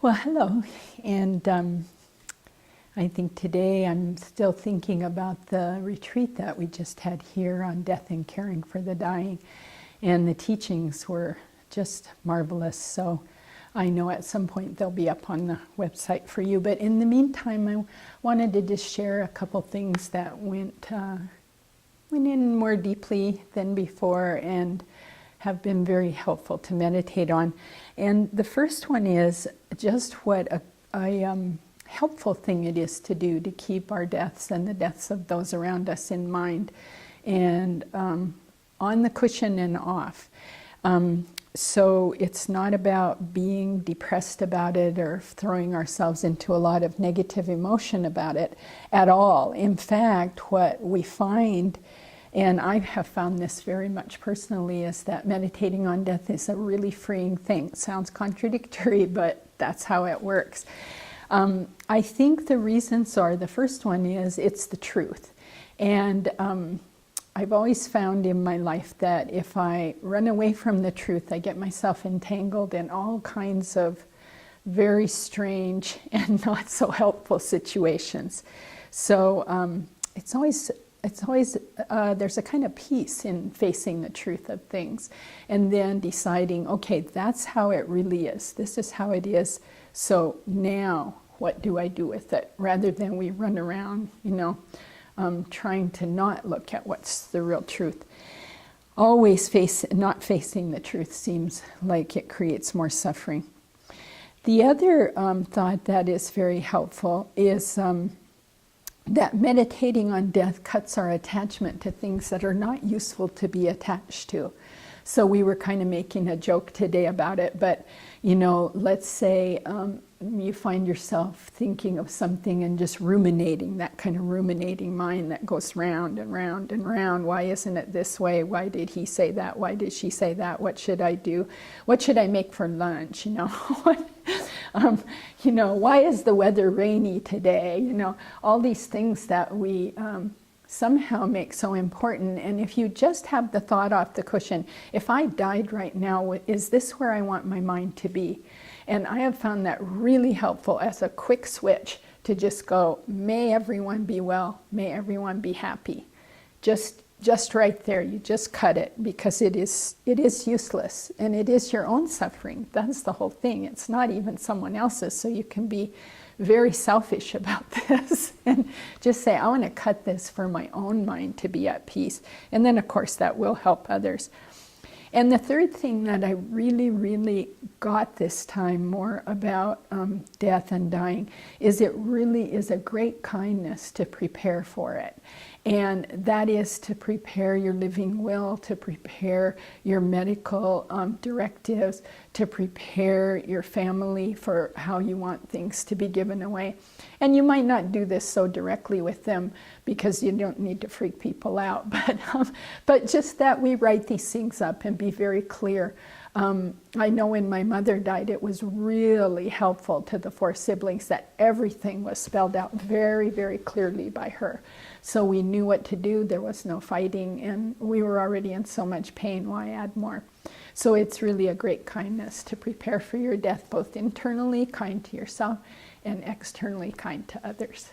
Well, hello. And I think today I'm still thinking about the retreat that we just had here on death and caring for the dying. And the teachings were just marvelous. So I know at some point they'll be up on the website for you. But in the meantime, I wanted to just share a couple things that went in more deeply than before and have been very helpful to meditate on. And the first one is just what a helpful thing it is to do to keep our deaths and the deaths of those around us in mind and on the cushion and off. So it's not about being depressed about it or throwing ourselves into a lot of negative emotion about it at all. In fact, what we find, and I have found this very much personally, is that meditating on death is a really freeing thing. It sounds contradictory, but that's how it works. I think the reasons are, the first one is it's the truth. And I've always found in my life that if I run away from the truth, I get myself entangled in all kinds of very strange and not so helpful situations. So it's always there's a kind of peace in facing the truth of things and then deciding, okay, that's how it really is. This is how it is. So now what do I do with it? Rather than we run around, trying to not look at what's the real truth. Always not facing the truth seems like it creates more suffering. The other thought that is very helpful is that meditating on death cuts our attachment to things that are not useful to be attached to. So we were kind of making a joke today about it, but let's say you find yourself thinking of something and just ruminating, that kind of ruminating mind that goes round and round and round. Why isn't it this way? Why did he say that? Why did she say that? What should I do? What should I make for lunch? Why is the weather rainy today? All these things that we somehow make so important. And if you just have the thought off the cushion, if I died right now, is this where I want my mind to be? And I have found that really helpful as a quick switch to just go, may everyone be well, may everyone be happy. Just right there, you just cut it, because it is useless and it is your own suffering. That's the whole thing. It's not even someone else's, so you can be very selfish about this and just say, I want to cut this for my own mind to be at peace. And then, of course, that will help others. And the third thing that I really, really got this time more about death and dying is it really is a great kindness to prepare for it. And that is to prepare your living will, to prepare your medical directives, to prepare your family for how you want things to be given away. And you might not do this so directly with them because you don't need to freak people out, but just that we write these things up and be very clear. I know when my mother died, it was really helpful to the 4 siblings that everything was spelled out very, very clearly by her. So we knew what to do, there was no fighting, and we were already in so much pain, why add more? So it's really a great kindness to prepare for your death, both internally kind to yourself and externally kind to others.